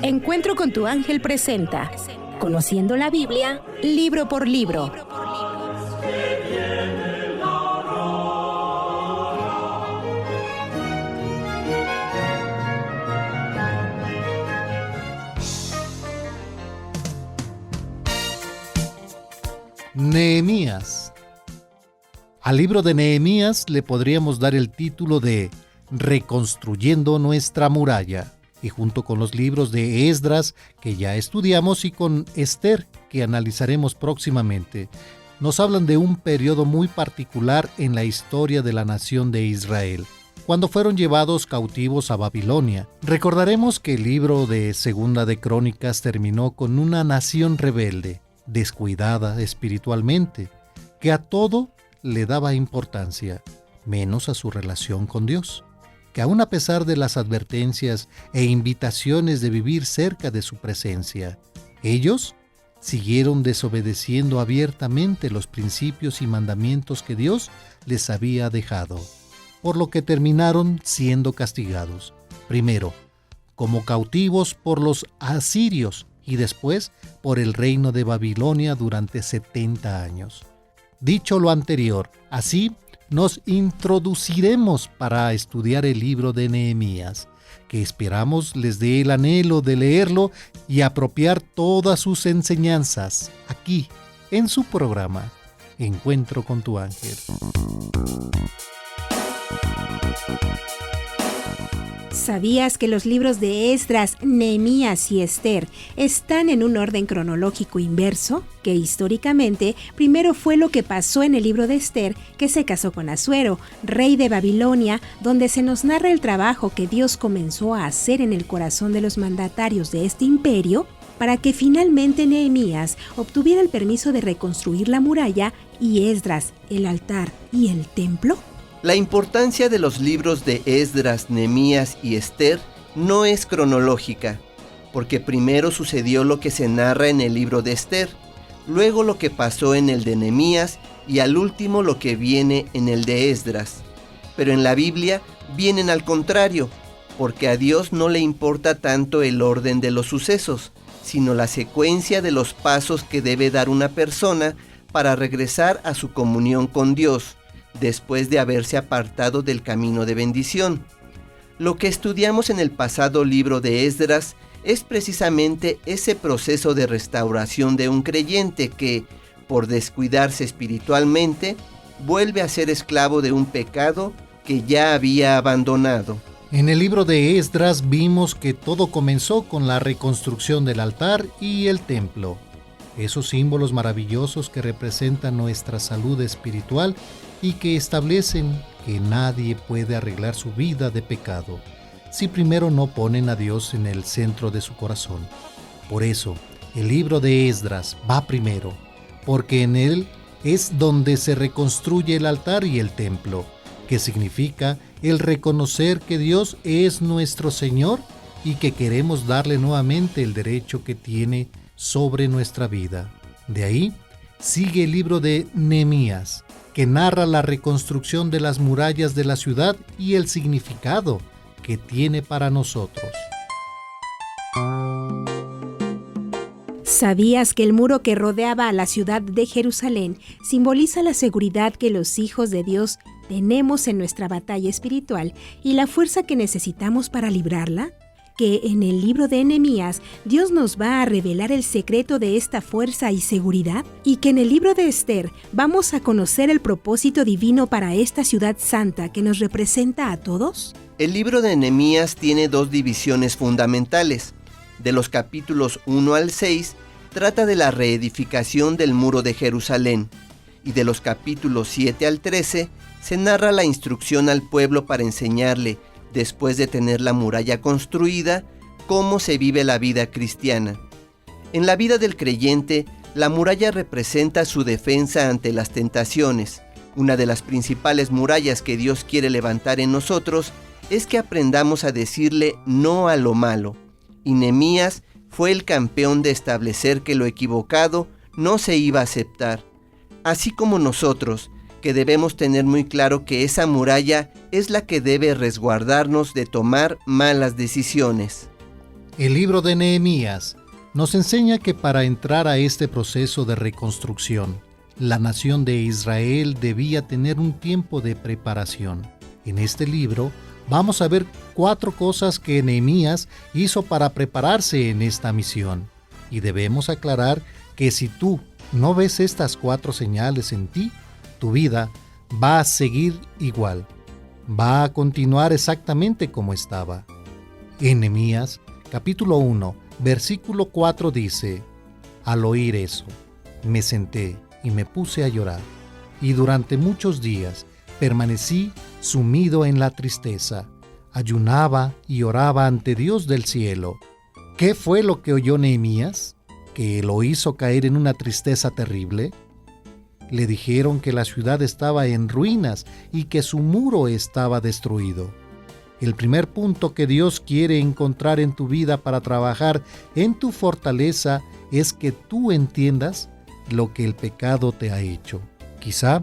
Encuentro con tu ángel presenta Conociendo la Biblia, libro por libro. Nehemías. Al libro de Nehemías le podríamos dar el título de Reconstruyendo nuestra muralla, y junto con los libros de Esdras, que ya estudiamos, y con Esther, que analizaremos próximamente, nos hablan de un periodo muy particular en la historia de la nación de Israel, cuando fueron llevados cautivos a Babilonia. Recordaremos que el libro de Segunda de Crónicas terminó con una nación rebelde, descuidada espiritualmente, que a todo le daba importancia, menos a su relación con Dios, que aun a pesar de las advertencias e invitaciones de vivir cerca de su presencia, ellos siguieron desobedeciendo abiertamente los principios y mandamientos que Dios les había dejado, por lo que terminaron siendo castigados, primero como cautivos por los asirios y después por el reino de Babilonia durante 70 años. Dicho lo anterior, así nos introduciremos para estudiar el libro de Nehemías, que esperamos les dé el anhelo de leerlo y apropiar todas sus enseñanzas aquí, en su programa Encuentro con tu ángel. ¿Sabías que los libros de Esdras, Nehemías y Esther están en un orden cronológico inverso? Que históricamente primero fue lo que pasó en el libro de Esther, que se casó con Asuero, rey de Babilonia, donde se nos narra el trabajo que Dios comenzó a hacer en el corazón de los mandatarios de este imperio, para que finalmente Nehemías obtuviera el permiso de reconstruir la muralla y Esdras el altar y el templo. La importancia de los libros de Esdras, Nehemías y Esther no es cronológica, porque primero sucedió lo que se narra en el libro de Esther, luego lo que pasó en el de Nehemías y al último lo que viene en el de Esdras. Pero en la Biblia vienen al contrario, porque a Dios no le importa tanto el orden de los sucesos, sino la secuencia de los pasos que debe dar una persona para regresar a su comunión con Dios, después de haberse apartado del camino de bendición. Lo que estudiamos en el pasado libro de Esdras es precisamente ese proceso de restauración de un creyente que, por descuidarse espiritualmente, vuelve a ser esclavo de un pecado que ya había abandonado. En el libro de Esdras vimos que todo comenzó con la reconstrucción del altar y el templo, esos símbolos maravillosos que representan nuestra salud espiritual y que establecen que nadie puede arreglar su vida de pecado si primero no ponen a Dios en el centro de su corazón. Por eso, el libro de Esdras va primero, porque en él es donde se reconstruye el altar y el templo, que significa el reconocer que Dios es nuestro Señor y que queremos darle nuevamente el derecho que tiene sobre nuestra vida. De ahí sigue el libro de Nehemías, que narra la reconstrucción de las murallas de la ciudad y el significado que tiene para nosotros. ¿Sabías que el muro que rodeaba a la ciudad de Jerusalén simboliza la seguridad que los hijos de Dios tenemos en nuestra batalla espiritual y la fuerza que necesitamos para librarla? Que en el libro de Nehemías Dios nos va a revelar el secreto de esta fuerza y seguridad, y que en el libro de Esther vamos a conocer el propósito divino para esta ciudad santa que nos representa a todos. El libro de Nehemías tiene dos divisiones fundamentales. De los capítulos 1 al 6 trata de la reedificación del muro de Jerusalén, y de los capítulos 7 al 13 se narra la instrucción al pueblo para enseñarle, después de tener la muralla construida, cómo se vive la vida cristiana. En la vida del creyente, la muralla representa su defensa ante las tentaciones. Una de las principales murallas que Dios quiere levantar en nosotros es que aprendamos a decirle no a lo malo. Y Nehemías fue el campeón de establecer que lo equivocado no se iba a aceptar. Así como nosotros, que debemos tener muy claro que esa muralla es la que debe resguardarnos de tomar malas decisiones. El libro de Nehemías nos enseña que para entrar a este proceso de reconstrucción, la nación de Israel debía tener un tiempo de preparación. En este libro vamos a ver 4 cosas que Nehemías hizo para prepararse en esta misión. Y debemos aclarar que si tú no ves estas 4 señales en ti, tu vida va a seguir igual. Va a continuar exactamente como estaba. En Nehemías, capítulo 1, versículo 4 dice: Al oír eso, me senté y me puse a llorar, y durante muchos días permanecí sumido en la tristeza. Ayunaba y oraba ante Dios del cielo. ¿Qué fue lo que oyó Nehemías? ¿Que lo hizo caer en una tristeza terrible? Le dijeron que la ciudad estaba en ruinas y que su muro estaba destruido. El primer punto que Dios quiere encontrar en tu vida para trabajar en tu fortaleza es que tú entiendas lo que el pecado te ha hecho. Quizá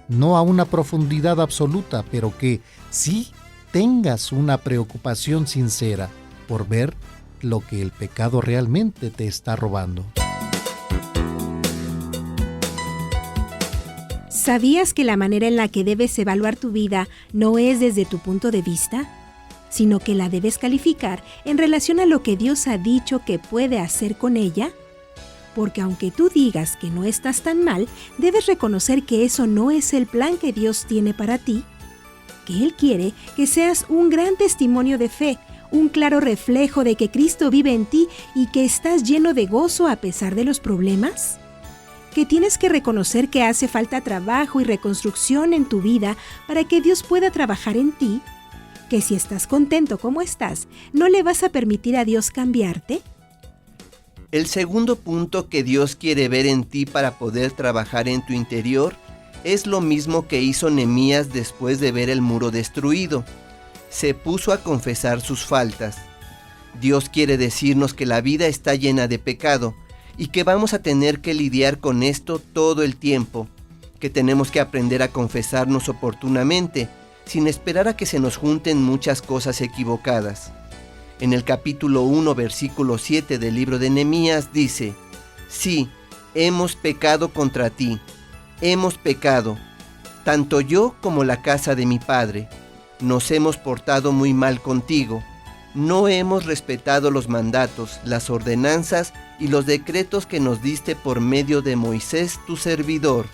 no a una profundidad absoluta, pero que sí tengas una preocupación sincera por ver lo que el pecado realmente te está robando. ¿Sabías que la manera en la que debes evaluar tu vida no es desde tu punto de vista, sino que la debes calificar en relación a lo que Dios ha dicho que puede hacer con ella? Porque aunque tú digas que no estás tan mal, debes reconocer que eso no es el plan que Dios tiene para ti, que Él quiere que seas un gran testimonio de fe, un claro reflejo de que Cristo vive en ti y que estás lleno de gozo a pesar de los problemas. Que tienes que reconocer que hace falta trabajo y reconstrucción en tu vida para que Dios pueda trabajar en ti, que si estás contento como estás, ¿no le vas a permitir a Dios cambiarte? El segundo punto que Dios quiere ver en ti para poder trabajar en tu interior es lo mismo que hizo Nehemías después de ver el muro destruido. Se puso a confesar sus faltas. Dios quiere decirnos que la vida está llena de pecado y que vamos a tener que lidiar con esto todo el tiempo, que tenemos que aprender a confesarnos oportunamente, sin esperar a que se nos junten muchas cosas equivocadas. En el capítulo 1, versículo 7 del libro de Nehemías dice: Sí, hemos pecado contra ti, hemos pecado, tanto yo como la casa de mi padre. Nos hemos portado muy mal contigo. No hemos respetado los mandatos, las ordenanzas y los decretos que nos diste por medio de Moisés, tu servidor.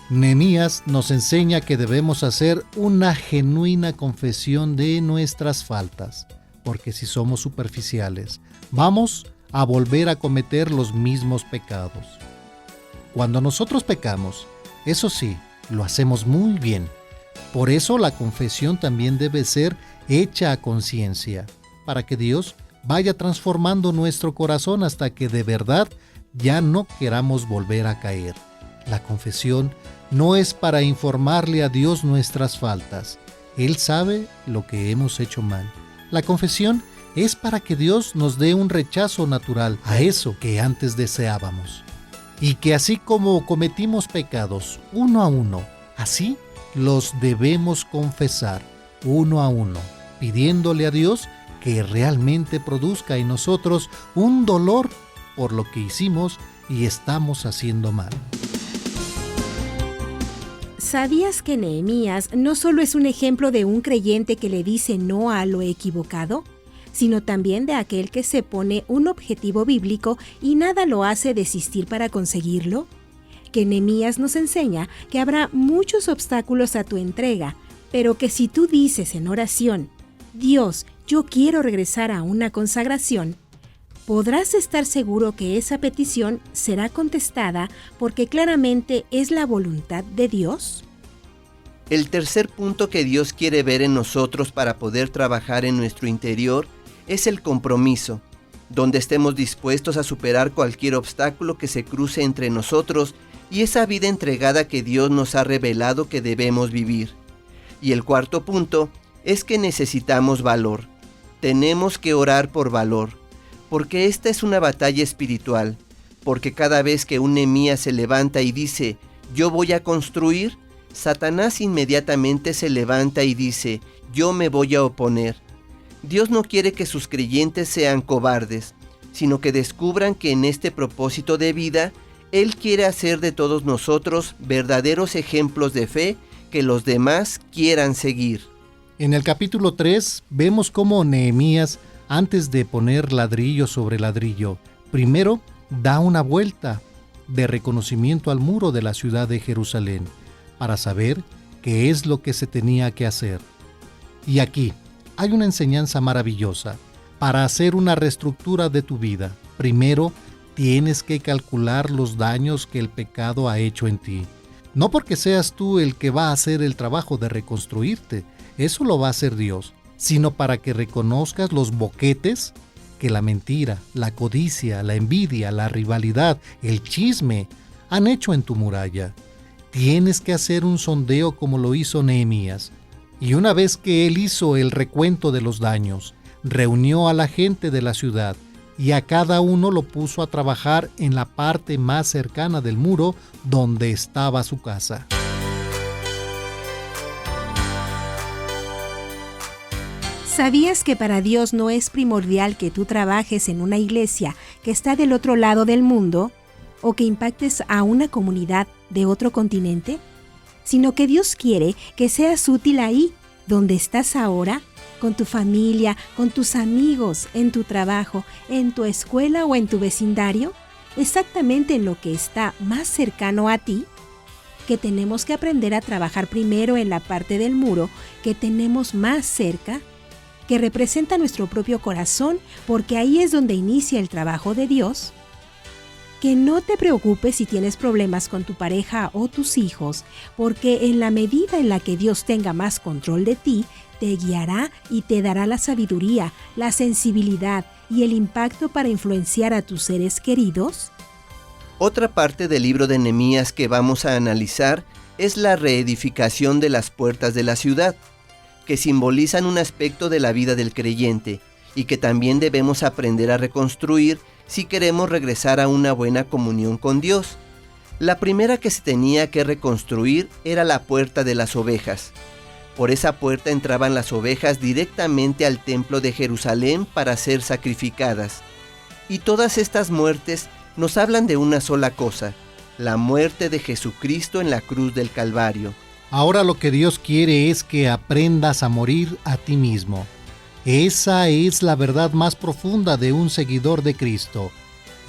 Nehemías nos enseña que debemos hacer una genuina confesión de nuestras faltas, porque si somos superficiales, vamos a volver a cometer los mismos pecados. Cuando nosotros pecamos, eso sí, lo hacemos muy bien. Por eso la confesión también debe ser hecha a conciencia, para que Dios vaya transformando nuestro corazón hasta que de verdad ya no queramos volver a caer. La confesión no es para informarle a Dios nuestras faltas. Él sabe lo que hemos hecho mal. La confesión es para que Dios nos dé un rechazo natural a eso que antes deseábamos. Y que así como cometimos pecados uno a uno, así los debemos confesar uno a uno, pidiéndole a Dios que realmente produzca en nosotros un dolor por lo que hicimos y estamos haciendo mal. ¿Sabías que Nehemías no solo es un ejemplo de un creyente que le dice no a lo equivocado, sino también de aquel que se pone un objetivo bíblico y nada lo hace desistir para conseguirlo? Que Nehemías nos enseña que habrá muchos obstáculos a tu entrega, pero que si tú dices en oración: Dios, yo quiero regresar a una consagración, podrás estar seguro que esa petición será contestada porque claramente es la voluntad de Dios. El tercer punto que Dios quiere ver en nosotros para poder trabajar en nuestro interior es el compromiso, donde estemos dispuestos a superar cualquier obstáculo que se cruce entre nosotros y esa vida entregada que Dios nos ha revelado que debemos vivir. Y el cuarto punto es que necesitamos valor. Tenemos que orar por valor, porque esta es una batalla espiritual, porque cada vez que un Nehemías se levanta y dice: yo voy a construir, Satanás inmediatamente se levanta y dice: yo me voy a oponer. Dios no quiere que sus creyentes sean cobardes, sino que descubran que en este propósito de vida, Él quiere hacer de todos nosotros verdaderos ejemplos de fe que los demás quieran seguir. En el capítulo 3 vemos cómo Nehemías, antes de poner ladrillo sobre ladrillo, primero da una vuelta de reconocimiento al muro de la ciudad de Jerusalén, para saber qué es lo que se tenía que hacer. Y aquí hay una enseñanza maravillosa. Para hacer una reestructura de tu vida, primero tienes que calcular los daños que el pecado ha hecho en ti. No porque seas tú el que va a hacer el trabajo de reconstruirte, eso lo va a hacer Dios, sino para que reconozcas los boquetes que la mentira, la codicia, la envidia, la rivalidad, el chisme han hecho en tu muralla. Tienes que hacer un sondeo como lo hizo Nehemías. Y una vez que él hizo el recuento de los daños, reunió a la gente de la ciudad y a cada uno lo puso a trabajar en la parte más cercana del muro donde estaba su casa. ¿Sabías que para Dios no es primordial que tú trabajes en una iglesia que está del otro lado del mundo o que impactes a una comunidad de otro continente? Sino que Dios quiere que seas útil ahí, donde estás ahora, con tu familia, con tus amigos, en tu trabajo, en tu escuela o en tu vecindario, exactamente en lo que está más cercano a ti, que tenemos que aprender a trabajar primero en la parte del muro que tenemos más cerca, que representa nuestro propio corazón, porque ahí es donde inicia el trabajo de Dios. Que no te preocupes si tienes problemas con tu pareja o tus hijos, porque en la medida en la que Dios tenga más control de ti, te guiará y te dará la sabiduría, la sensibilidad y el impacto para influenciar a tus seres queridos. Otra parte del libro de Nehemías que vamos a analizar es la reedificación de las puertas de la ciudad, que simbolizan un aspecto de la vida del creyente y que también debemos aprender a reconstruir si queremos regresar a una buena comunión con Dios. La primera que se tenía que reconstruir era la puerta de las ovejas. Por esa puerta entraban las ovejas directamente al templo de Jerusalén para ser sacrificadas. Y todas estas muertes nos hablan de una sola cosa, la muerte de Jesucristo en la cruz del Calvario. Ahora lo que Dios quiere es que aprendas a morir a ti mismo. Esa es la verdad más profunda de un seguidor de Cristo.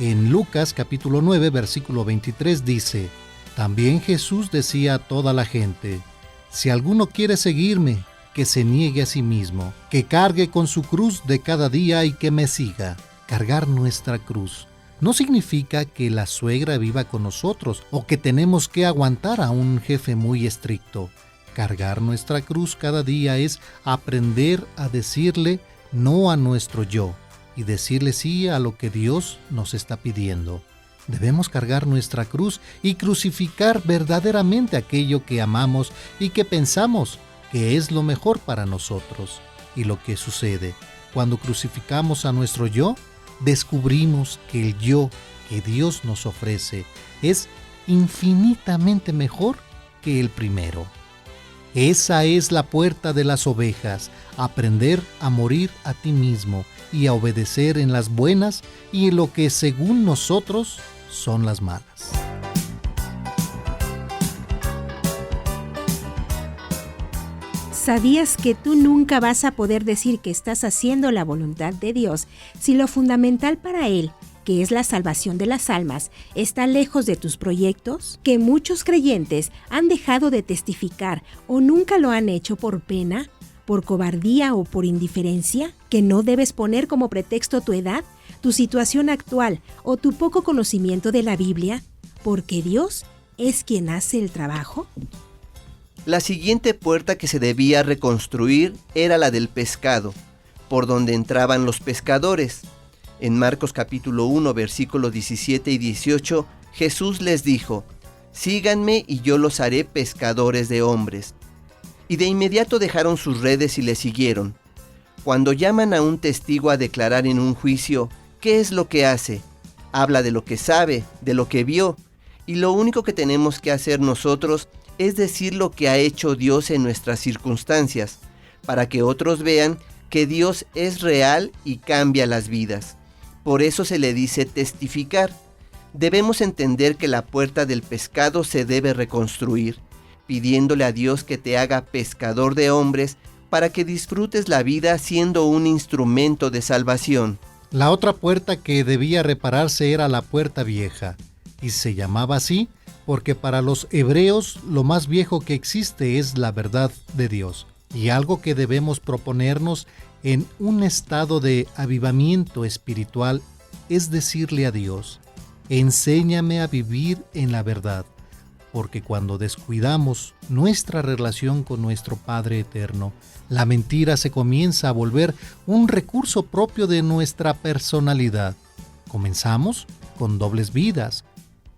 En Lucas capítulo 9, versículo 23 dice: También Jesús decía a toda la gente: Si alguno quiere seguirme, que se niegue a sí mismo, que cargue con su cruz de cada día y que me siga. Cargar nuestra cruz no significa que la suegra viva con nosotros o que tenemos que aguantar a un jefe muy estricto. Cargar nuestra cruz cada día es aprender a decirle no a nuestro yo y decirle sí a lo que Dios nos está pidiendo. Debemos cargar nuestra cruz y crucificar verdaderamente aquello que amamos y que pensamos que es lo mejor para nosotros. Y lo que sucede cuando crucificamos a nuestro yo, descubrimos que el yo que Dios nos ofrece es infinitamente mejor que el primero. Esa es la puerta de las ovejas, aprender a morir a ti mismo y a obedecer en las buenas y en lo que según nosotros son las malas. ¿Sabías que tú nunca vas a poder decir que estás haciendo la voluntad de Dios si lo fundamental para Él, que es la salvación de las almas, está lejos de tus proyectos? Que muchos creyentes han dejado de testificar o nunca lo han hecho por pena, por cobardía o por indiferencia. Que no debes poner como pretexto tu edad, tu situación actual o tu poco conocimiento de la Biblia, porque Dios es quien hace el trabajo. La siguiente puerta que se debía reconstruir era la del pescado, por donde entraban los pescadores. En Marcos capítulo 1, versículos 17 y 18, Jesús les dijo: Síganme y yo los haré pescadores de hombres. Y de inmediato dejaron sus redes y le siguieron. Cuando llaman a un testigo a declarar en un juicio, ¿qué es lo que hace? Habla de lo que sabe, de lo que vio, y lo único que tenemos que hacer nosotros es decir lo que ha hecho Dios en nuestras circunstancias, para que otros vean que Dios es real y cambia las vidas. Por eso se le dice testificar. Debemos entender que la puerta del pescado se debe reconstruir, pidiéndole a Dios que te haga pescador de hombres para que disfrutes la vida siendo un instrumento de salvación. La otra puerta que debía repararse era la puerta vieja, y se llamaba así porque para los hebreos lo más viejo que existe es la verdad de Dios, y algo que debemos proponernos en un estado de avivamiento espiritual es decirle a Dios: enséñame a vivir en la verdad, porque cuando descuidamos nuestra relación con nuestro Padre Eterno, la mentira se comienza a volver un recurso propio de nuestra personalidad. Comenzamos con dobles vidas,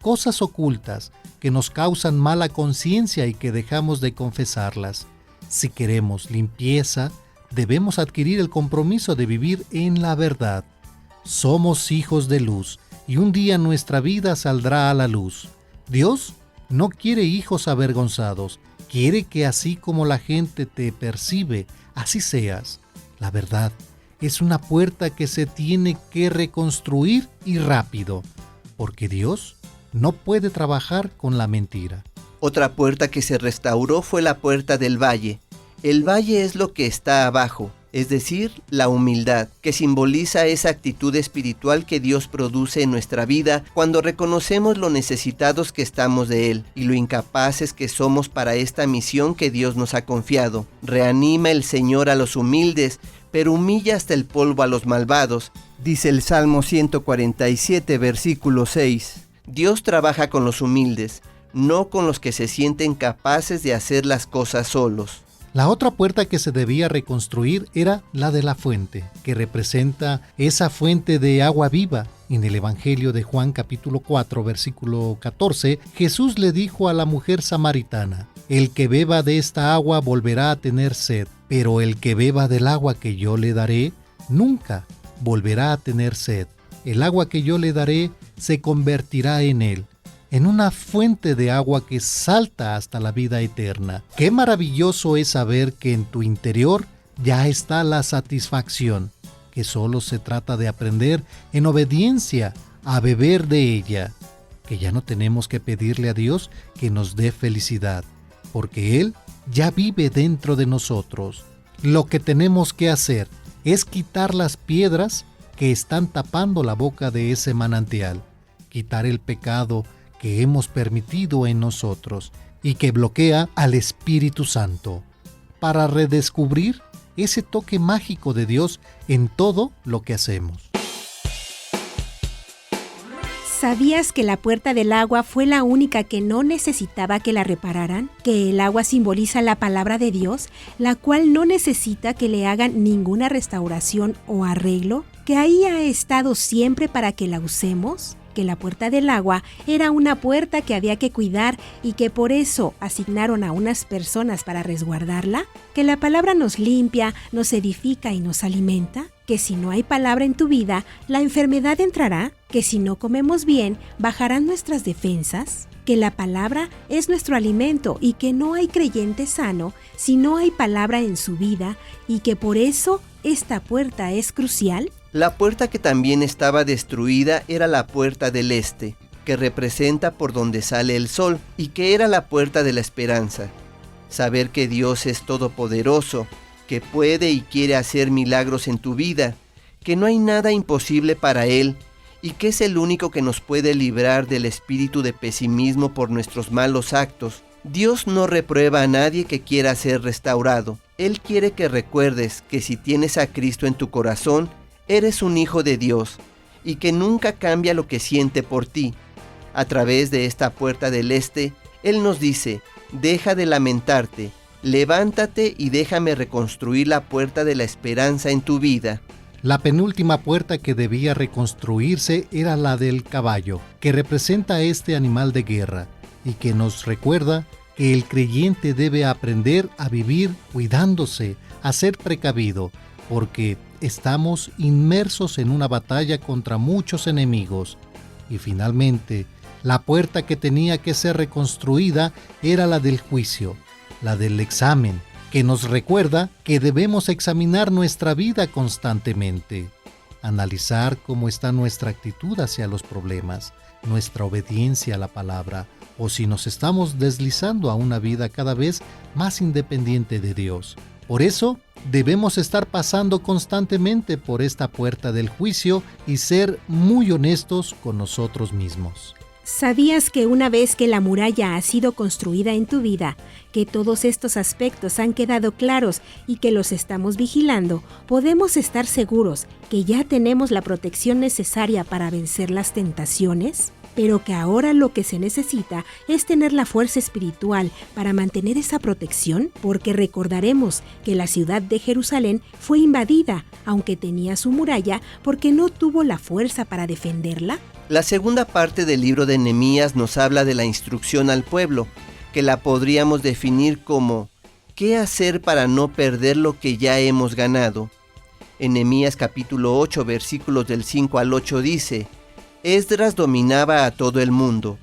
cosas ocultas que nos causan mala conciencia y que dejamos de confesarlas. Si queremos limpieza, debemos adquirir el compromiso de vivir en la verdad. Somos hijos de luz y un día nuestra vida saldrá a la luz. Dios no quiere hijos avergonzados, quiere que así como la gente te percibe, así seas. La verdad es una puerta que se tiene que reconstruir y rápido, porque Dios no puede trabajar con la mentira. Otra puerta que se restauró fue la puerta del valle. El valle es lo que está abajo, es decir, la humildad, que simboliza esa actitud espiritual que Dios produce en nuestra vida cuando reconocemos lo necesitados que estamos de Él y lo incapaces que somos para esta misión que Dios nos ha confiado. Reanima el Señor a los humildes, pero humilla hasta el polvo a los malvados, dice el Salmo 147, versículo 6. Dios trabaja con los humildes, no con los que se sienten capaces de hacer las cosas solos. La otra puerta que se debía reconstruir era la de la fuente, que representa esa fuente de agua viva. En el Evangelio de Juan capítulo 4, versículo 14, Jesús le dijo a la mujer samaritana: el que beba de esta agua volverá a tener sed, pero el que beba del agua que yo le daré, nunca volverá a tener sed. El agua que yo le daré se convertirá en él, en una fuente de agua que salta hasta la vida eterna. Qué maravilloso es saber que en tu interior ya está la satisfacción, que solo se trata de aprender en obediencia a beber de ella, que ya no tenemos que pedirle a Dios que nos dé felicidad, porque Él ya vive dentro de nosotros. Lo que tenemos que hacer es quitar las piedras que están tapando la boca de ese manantial, quitar el pecado que hemos permitido en nosotros y que bloquea al Espíritu Santo, para redescubrir ese toque mágico de Dios en todo lo que hacemos. ¿Sabías que la puerta del agua fue la única que no necesitaba que la repararan? Que el agua simboliza la palabra de Dios, la cual no necesita que le hagan ninguna restauración o arreglo, que ahí ha estado siempre para que la usemos. Que la puerta del agua era una puerta que había que cuidar y que por eso asignaron a unas personas para resguardarla, que la palabra nos limpia, nos edifica y nos alimenta, que si no hay palabra en tu vida, la enfermedad entrará, que si no comemos bien, bajarán nuestras defensas, que la palabra es nuestro alimento y que no hay creyente sano si no hay palabra en su vida y que por eso esta puerta es crucial. La puerta que también estaba destruida era la puerta del este, que representa por donde sale el sol, y que era la puerta de la esperanza. Saber que Dios es todopoderoso, que puede y quiere hacer milagros en tu vida, que no hay nada imposible para Él, y que es el único que nos puede librar del espíritu de pesimismo por nuestros malos actos. Dios no reprueba a nadie que quiera ser restaurado. Él quiere que recuerdes que si tienes a Cristo en tu corazón, eres un hijo de Dios y que nunca cambia lo que siente por ti. A través de esta puerta del este, Él nos dice: deja de lamentarte, levántate y déjame reconstruir la puerta de la esperanza en tu vida. La penúltima puerta que debía reconstruirse era la del caballo, que representa a este animal de guerra y que nos recuerda que el creyente debe aprender a vivir cuidándose, a ser precavido, porque estamos inmersos en una batalla contra muchos enemigos. Y finalmente, la puerta que tenía que ser reconstruida era la del juicio, la del examen, que nos recuerda que debemos examinar nuestra vida constantemente, analizar cómo está nuestra actitud hacia los problemas, nuestra obediencia a la palabra, o si nos estamos deslizando a una vida cada vez más independiente de Dios. Por eso, debemos estar pasando constantemente por esta puerta del juicio y ser muy honestos con nosotros mismos. ¿Sabías que una vez que la muralla ha sido construida en tu vida, que todos estos aspectos han quedado claros y que los estamos vigilando, podemos estar seguros que ya tenemos la protección necesaria para vencer las tentaciones? Pero que ahora lo que se necesita es tener la fuerza espiritual para mantener esa protección, porque recordaremos que la ciudad de Jerusalén fue invadida, aunque tenía su muralla, porque no tuvo la fuerza para defenderla. La segunda parte del libro de Nehemías nos habla de la instrucción al pueblo, que la podríamos definir como ¿qué hacer para no perder lo que ya hemos ganado? En Nehemías capítulo 8, versículos del 5 al 8 dice: Esdras dominaba a todo el mundo,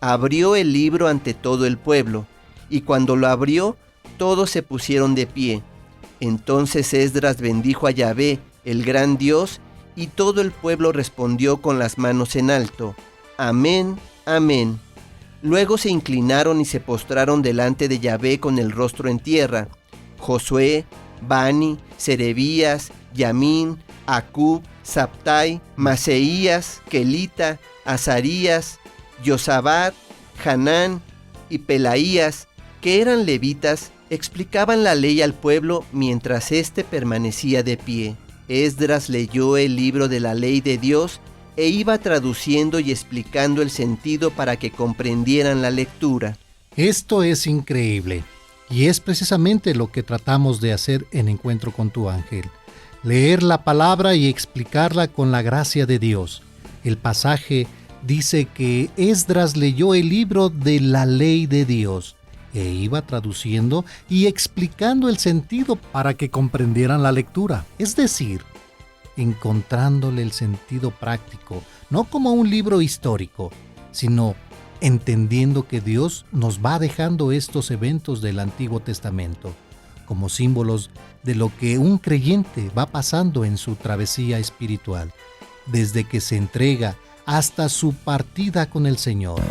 abrió el libro ante todo el pueblo, y cuando lo abrió, todos se pusieron de pie. Entonces Esdras bendijo a Yahvé, el gran Dios, y todo el pueblo respondió con las manos en alto: Amén, amén. Luego se inclinaron y se postraron delante de Yahvé con el rostro en tierra. Josué, Bani, Serebías, Yamín, Acub, Sabtai, Maseías, Kelita, Azarías, Yosabat, Hanán y Pelaías, que eran levitas, explicaban la ley al pueblo mientras éste permanecía de pie. Esdras leyó el libro de la ley de Dios e iba traduciendo y explicando el sentido para que comprendieran la lectura. Esto es increíble, y es precisamente lo que tratamos de hacer en Encuentro con tu Ángel. Leer la palabra y explicarla con la gracia de Dios. El pasaje dice que Esdras leyó el libro de la ley de Dios e iba traduciendo y explicando el sentido para que comprendieran la lectura. Es decir, encontrándole el sentido práctico, no como un libro histórico, sino entendiendo que Dios nos va dejando estos eventos del Antiguo Testamento como símbolos de lo que un creyente va pasando en su travesía espiritual, desde que se entrega hasta su partida con el Señor.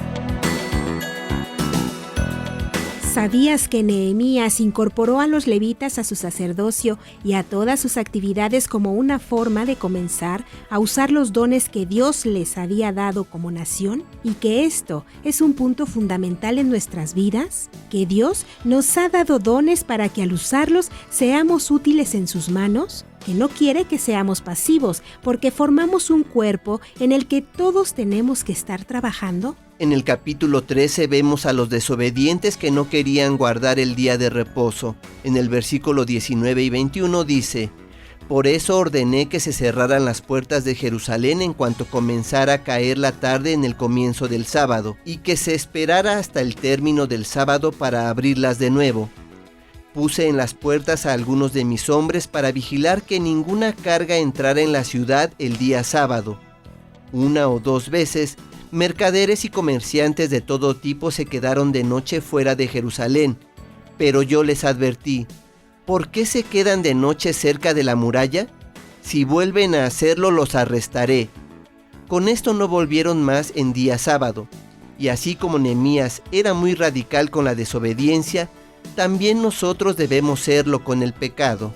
¿Sabías que Nehemías incorporó a los levitas a su sacerdocio y a todas sus actividades como una forma de comenzar a usar los dones que Dios les había dado como nación? ¿Y que esto es un punto fundamental en nuestras vidas? ¿Que Dios nos ha dado dones para que al usarlos seamos útiles en sus manos? Que no quiere que seamos pasivos, porque formamos un cuerpo en el que todos tenemos que estar trabajando. En el capítulo 13 vemos a los desobedientes que no querían guardar el día de reposo. En el versículo 19 y 21 dice: Por eso ordené que se cerraran las puertas de Jerusalén en cuanto comenzara a caer la tarde en el comienzo del sábado, y que se esperara hasta el término del sábado para abrirlas de nuevo. Puse en las puertas a algunos de mis hombres para vigilar que ninguna carga entrara en la ciudad el día sábado. 1 o 2 veces, mercaderes y comerciantes de todo tipo se quedaron de noche fuera de Jerusalén, pero yo les advertí: ¿por qué se quedan de noche cerca de la muralla? Si vuelven a hacerlo, los arrestaré. Con esto no volvieron más en día sábado, y así como Nehemías era muy radical con la desobediencia, también nosotros debemos serlo con el pecado.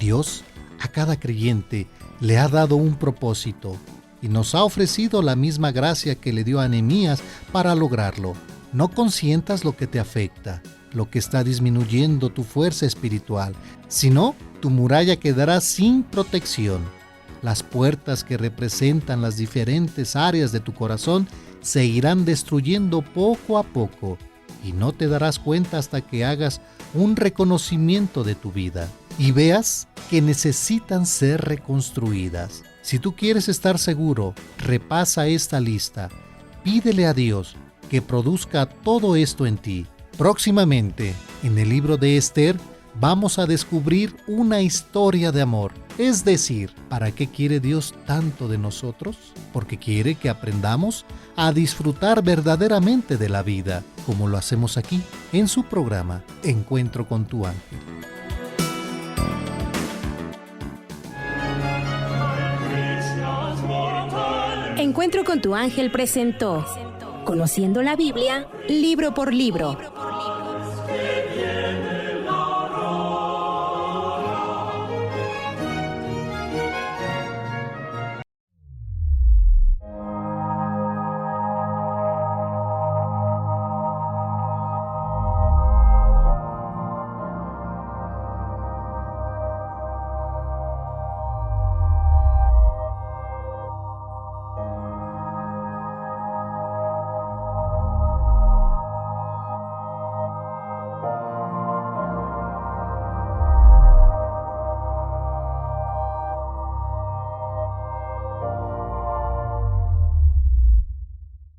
Dios a cada creyente le ha dado un propósito y nos ha ofrecido la misma gracia que le dio a Nehemías para lograrlo. No consientas lo que te afecta, lo que está disminuyendo tu fuerza espiritual, sino tu muralla quedará sin protección. Las puertas que representan las diferentes áreas de tu corazón se irán destruyendo poco a poco, y no te darás cuenta hasta que hagas un reconocimiento de tu vida y veas que necesitan ser reconstruidas. Si tú quieres estar seguro, repasa esta lista. Pídele a Dios que produzca todo esto en ti. Próximamente, en el libro de Esther, vamos a descubrir una historia de amor. Es decir, ¿para qué quiere Dios tanto de nosotros? Porque quiere que aprendamos a disfrutar verdaderamente de la vida, como lo hacemos aquí, en su programa Encuentro con tu Ángel. Encuentro con tu ángel presentó Conociendo la Biblia, libro por libro.